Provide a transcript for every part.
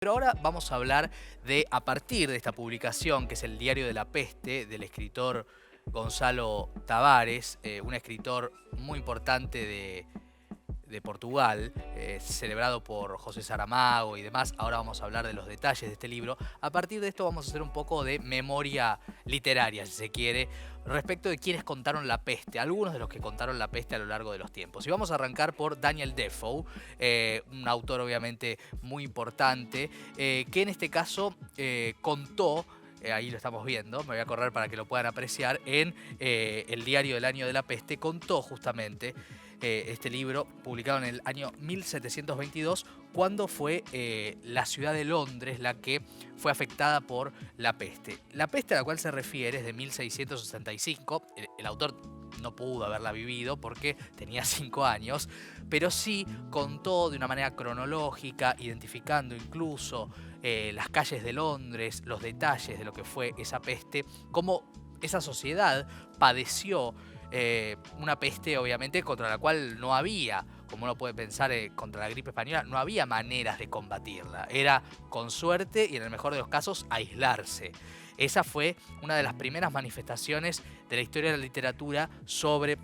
Pero ahora vamos a hablar de, a partir de esta publicación, que es el Diario de la Peste, del escritor Gonzalo Tavares, un escritor muy importante de Portugal, celebrado por José Saramago y demás. Ahora vamos a hablar de los detalles de este libro. A partir de esto vamos a hacer un poco de memoria literaria, si se quiere, respecto de quienes contaron la peste, algunos de los que contaron la peste a lo largo de los tiempos. Y vamos a arrancar por Daniel Defoe, un autor obviamente muy importante, que en este caso contó, ahí lo estamos viendo, me voy a correr para que lo puedan apreciar, en el Diario del Año de la Peste, contó justamente este libro, publicado en el año 1722, cuando fue la ciudad de Londres la que fue afectada por la peste. La peste a la cual se refiere es de 1665, el autor no pudo haberla vivido porque tenía 5 años, pero sí contó de una manera cronológica, identificando incluso las calles de Londres, los detalles de lo que fue esa peste, cómo esa sociedad padeció una peste obviamente contra la cual no había, como uno puede pensar contra la gripe española, no había maneras de combatirla. Era con suerte y en el mejor de los casos aislarse. Esa fue una de las primeras manifestaciones de la historia de la literatura sobre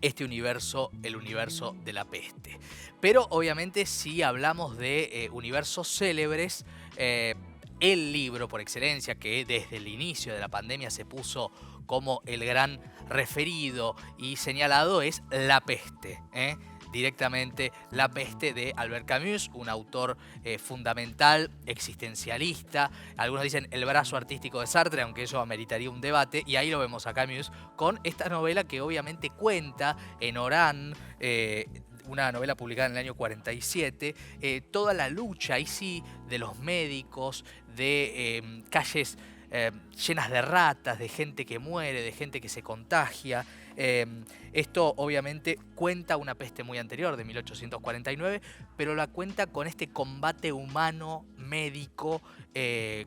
este universo, el universo de la peste. Pero obviamente si hablamos de universos célebres, el libro por excelencia que desde el inicio de la pandemia se puso como el gran referido y señalado es La Peste, directamente La Peste de Albert Camus, un autor fundamental, existencialista. Algunos dicen el brazo artístico de Sartre, aunque eso ameritaría un debate, y ahí lo vemos a Camus con esta novela que obviamente cuenta en Orán, una novela publicada en el año 47, toda la lucha, ahí sí, de los médicos, de calles llenas de ratas, de gente que muere, de gente que se contagia. Esto obviamente cuenta una peste muy anterior, de 1849, pero la cuenta con este combate humano, médico,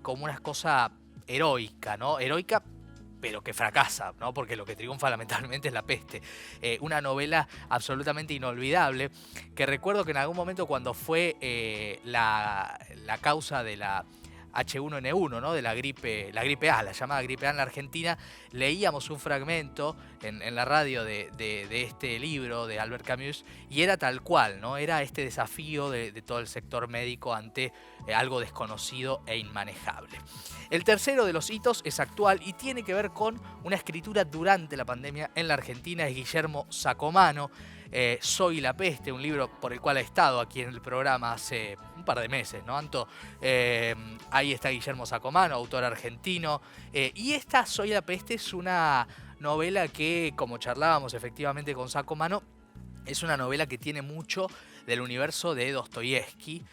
como una cosa heroica, ¿no? Heroica, pero que fracasa, ¿no? Porque lo que triunfa lamentablemente es la peste. Una novela absolutamente inolvidable, que recuerdo que en algún momento cuando fue la causa de la H1N1, ¿no? De la gripe A, la llamada gripe A en la Argentina, leíamos un fragmento en la radio de este libro de Albert Camus y era tal cual, ¿no? Era este desafío de todo el sector médico ante algo desconocido e inmanejable. El tercero de los hitos es actual y tiene que ver con una escritura durante la pandemia en la Argentina, es Guillermo Sacomano. Soy la peste, un libro por el cual he estado aquí en el programa hace un par de meses, ¿no, Anto? Ahí está Guillermo Sacomano, autor argentino. Y esta Soy la peste es una novela que, como charlábamos efectivamente con Sacomano, es una novela que tiene mucho del universo de Dostoyevsky.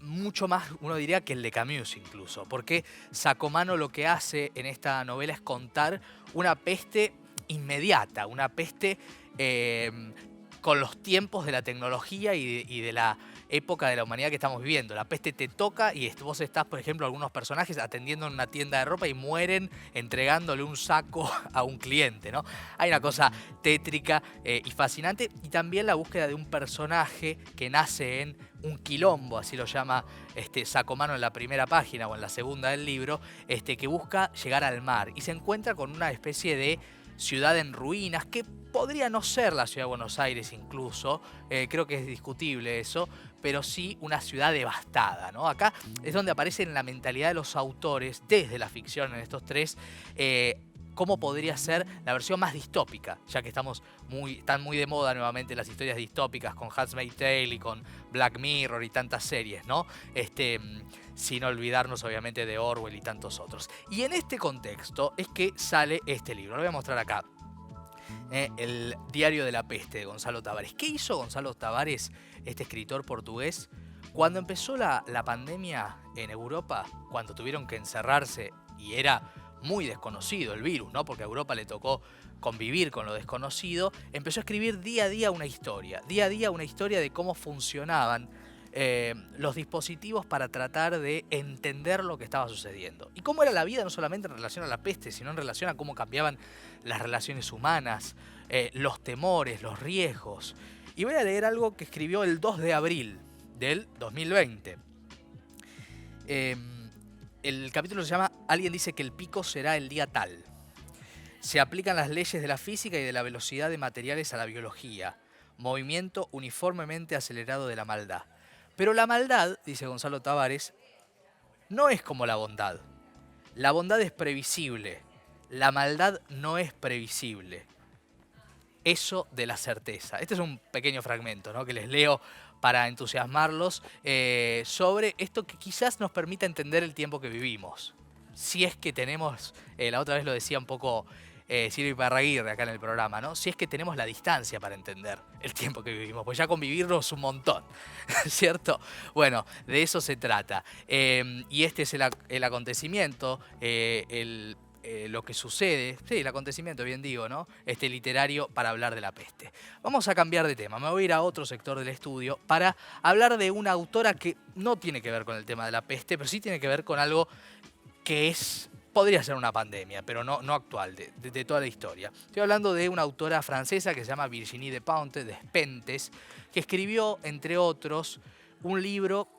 Mucho más, uno diría, que el de Camus incluso, porque Sacomano lo que hace en esta novela es contar una peste inmediata, una peste con los tiempos de la tecnología y de la época de la humanidad que estamos viviendo. La peste te toca y vos estás, por ejemplo, algunos personajes atendiendo en una tienda de ropa y mueren entregándole un saco a un cliente, ¿no? Hay una cosa tétrica y fascinante, y también la búsqueda de un personaje que nace en un quilombo, así lo llama Sacomano en la primera página o en la segunda del libro, que busca llegar al mar y se encuentra con una especie de ciudad en ruinas, que podría no ser la ciudad de Buenos Aires incluso, creo que es discutible eso, pero sí una ciudad devastada, ¿no? Acá es donde aparece en la mentalidad de los autores, desde la ficción en estos tres, cómo podría ser la versión más distópica, ya que están muy de moda nuevamente las historias distópicas con Handmaid's Tale y con Black Mirror y tantas series, ¿no? Sin olvidarnos obviamente de Orwell y tantos otros. Y en este contexto es que sale este libro, lo voy a mostrar acá. El Diario de la Peste de Gonzalo Tavares. ¿Qué hizo Gonzalo Tavares, este escritor portugués, cuando empezó la pandemia en Europa, cuando tuvieron que encerrarse y era muy desconocido el virus, ¿no? Porque a Europa le tocó convivir con lo desconocido? Empezó a escribir día a día una historia de cómo funcionaban los dispositivos para tratar de entender lo que estaba sucediendo. Y cómo era la vida no solamente en relación a la peste, sino en relación a cómo cambiaban las relaciones humanas, los temores, los riesgos. Y voy a leer algo que escribió el 2 de abril del 2020. El capítulo se llama Alguien dice que el pico será el día tal. Se aplican las leyes de la física y de la velocidad de materiales a la biología. Movimiento uniformemente acelerado de la maldad. Pero la maldad, dice Gonzalo Tavares, no es como la bondad. La bondad es previsible. La maldad no es previsible. Eso de la certeza. Este es un pequeño fragmento, ¿no?, que les leo para entusiasmarlos sobre esto que quizás nos permita entender el tiempo que vivimos. Si es que tenemos, la otra vez lo decía un poco Silvia Iparraguirre acá en el programa, ¿no? Si es que tenemos la distancia para entender el tiempo que vivimos, pues ya convivirnos un montón, ¿cierto? Bueno, de eso se trata. Y este es el acontecimiento, lo que sucede, sí, el acontecimiento, bien digo, ¿no? Literario para hablar de la peste. Vamos a cambiar de tema, me voy a ir a otro sector del estudio para hablar de una autora que no tiene que ver con el tema de la peste, pero sí tiene que ver con algo que podría ser una pandemia, pero no actual, de toda la historia. Estoy hablando de una autora francesa que se llama Virginie Despentes, que escribió, entre otros, un libro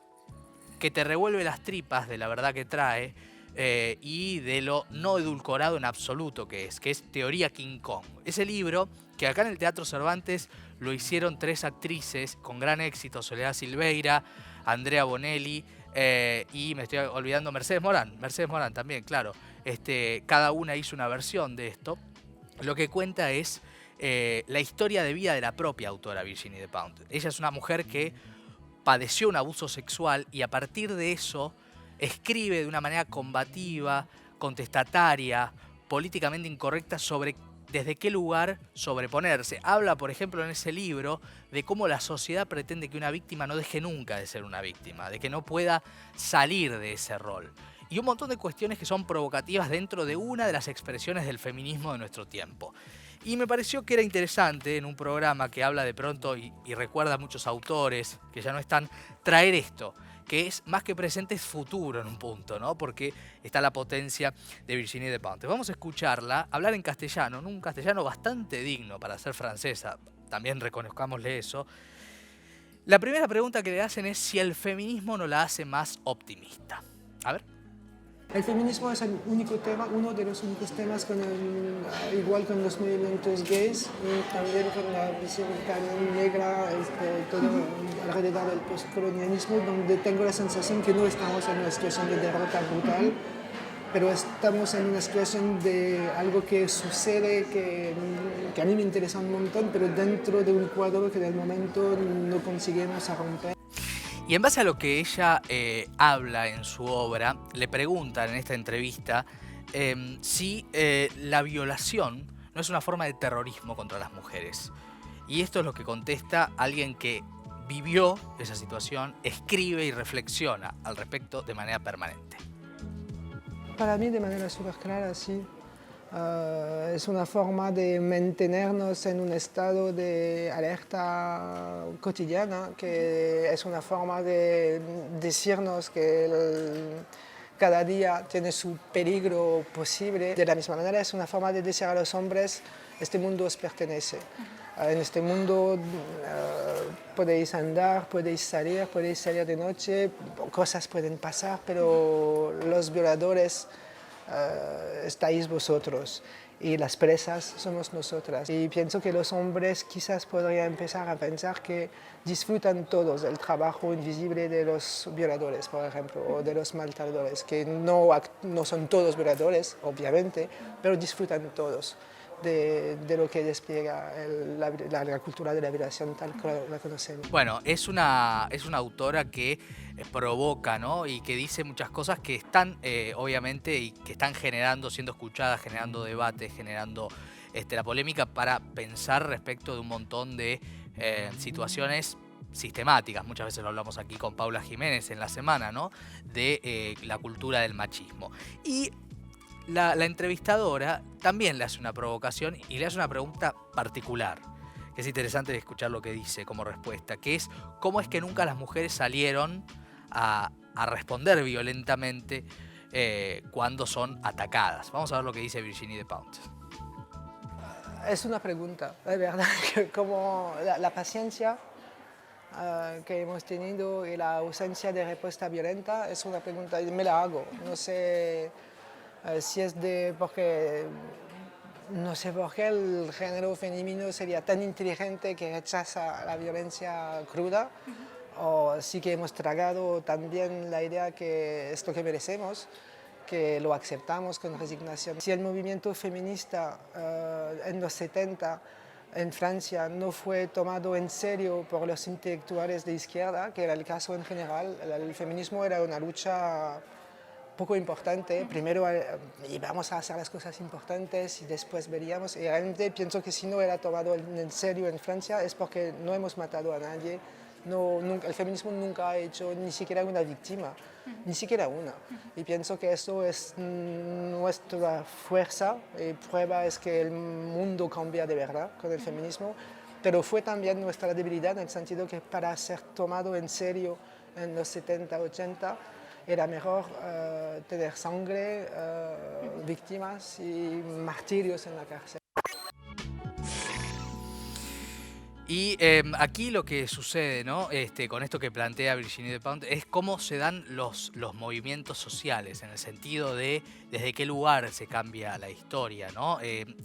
que te revuelve las tripas de la verdad que trae, y de lo no edulcorado en absoluto que es Teoría King Kong. Ese libro, que acá en el Teatro Cervantes lo hicieron 3 actrices con gran éxito: Soledad Silveira, Andrea Bonelli, y me estoy olvidando, Mercedes Morán también, claro. Cada una hizo una versión de esto. Lo que cuenta es la historia de vida de la propia autora Virginie Despentes. Ella es una mujer que padeció un abuso sexual y a partir de eso escribe de una manera combativa, contestataria, políticamente incorrecta sobre desde qué lugar sobreponerse. Habla, por ejemplo, en ese libro de cómo la sociedad pretende que una víctima no deje nunca de ser una víctima, de que no pueda salir de ese rol. Y un montón de cuestiones que son provocativas dentro de una de las expresiones del feminismo de nuestro tiempo. Y me pareció que era interesante en un programa que habla de pronto y recuerda a muchos autores que ya no están, traer esto, que es más que presente, es futuro en un punto, ¿no? Porque está la potencia de Virginie Despentes. Vamos a escucharla hablar en castellano, en un castellano bastante digno para ser francesa, también reconozcámosle eso. La primera pregunta que le hacen es si el feminismo no la hace más optimista. A ver. El feminismo es el único tema, uno de los únicos temas igual con los movimientos gays y también con la visibilidad negra, todo alrededor del postcolonialismo, donde tengo la sensación que no estamos en una situación de derrota brutal, pero estamos en una situación de algo que sucede que a mí me interesa un montón, pero dentro de un cuadro que del momento no conseguimos romper. Y en base a lo que ella habla en su obra, le preguntan en esta entrevista si la violación no es una forma de terrorismo contra las mujeres. Y esto es lo que contesta alguien que vivió esa situación, escribe y reflexiona al respecto de manera permanente. Para mí, de manera súper clara, sí. Es una forma de mantenernos en un estado de alerta cotidiana, que es una forma de decirnos que cada día tiene su peligro posible. De la misma manera, es una forma de decir a los hombres: este mundo os pertenece. En este mundo podéis andar, podéis salir de noche, cosas pueden pasar, pero los violadores estáis vosotros y las presas somos nosotras. Y pienso que los hombres quizás podrían empezar a pensar que disfrutan todos del trabajo invisible de los violadores, por ejemplo, o de los maltratadores, que no son todos violadores, obviamente, pero disfrutan todos de lo que despliega la cultura de la violación tal que la conocemos. Bueno, es una autora que provoca, ¿no? Y que dice muchas cosas que están, obviamente, y que están siendo escuchadas, generando debate, generando la polémica para pensar respecto de un montón de situaciones sistemáticas. Muchas veces lo hablamos aquí con Paula Jiménez en la semana, ¿no? De la cultura del machismo. Y la entrevistadora también le hace una provocación y le hace una pregunta particular. Es interesante escuchar lo que dice como respuesta, que es cómo es que nunca las mujeres salieron a responder violentamente cuando son atacadas. Vamos a ver lo que dice Virginie Despentes. Es una pregunta, es verdad, que como la paciencia que hemos tenido y la ausencia de respuesta violenta es una pregunta, y me la hago. No sé si es porque no sé por qué el género femenino sería tan inteligente que rechaza la violencia cruda, o sí que hemos tragado también la idea que es lo que merecemos, que lo aceptamos con resignación. Si el movimiento feminista en los 70 en Francia no fue tomado en serio por los intelectuales de izquierda, que era el caso en general, el feminismo era una lucha poco importante, primero íbamos a hacer las cosas importantes y después veríamos, y realmente pienso que si no era tomado en serio en Francia es porque no hemos matado a nadie, el feminismo nunca ha hecho ni siquiera una víctima, ni siquiera una, y pienso que eso es nuestra fuerza, y prueba es que el mundo cambia de verdad con el feminismo, pero fue también nuestra debilidad en el sentido que para ser tomado en serio en los 70, 80, era mejor tener sangre, víctimas y martirios en la cárcel. Y aquí lo que sucede, ¿no? Con esto que plantea Virginie Despentes, es cómo se dan los movimientos sociales, en el sentido de desde qué lugar se cambia la historia, ¿no?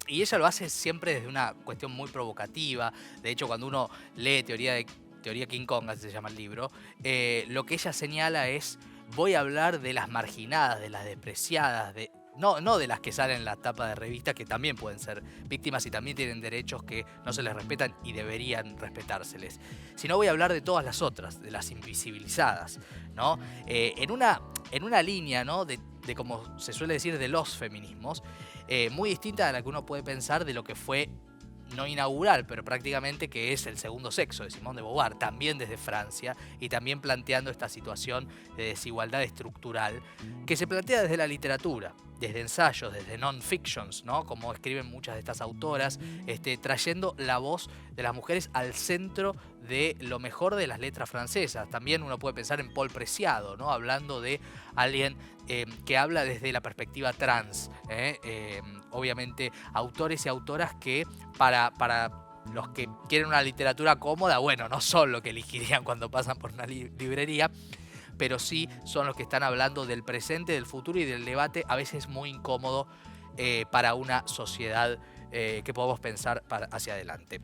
Y ella lo hace siempre desde una cuestión muy provocativa. De hecho, cuando uno lee Teoría King Kong, así se llama el libro, lo que ella señala es: voy a hablar de las marginadas, de las despreciadas, no de las que salen en la tapa de revista, que también pueden ser víctimas y también tienen derechos que no se les respetan y deberían respetárseles. Sino voy a hablar de todas las otras, de las invisibilizadas, ¿no? En una línea, ¿no? de como se suele decir, de los feminismos, muy distinta a la que uno puede pensar de lo que fue, no inaugural, pero prácticamente, que es El segundo sexo, de Simone de Beauvoir, también desde Francia, y también planteando esta situación de desigualdad estructural que se plantea desde la literatura, desde ensayos, desde non-fictions, ¿no? Como escriben muchas de estas autoras, trayendo la voz de las mujeres al centro de lo mejor de las letras francesas. También uno puede pensar en Paul Preciado, ¿no? Hablando de alguien que habla desde la perspectiva trans. Obviamente, autores y autoras que para los que quieren una literatura cómoda, bueno, no son lo que elegirían cuando pasan por una librería, pero sí son los que están hablando del presente, del futuro y del debate, a veces muy incómodo para una sociedad que podemos pensar hacia adelante.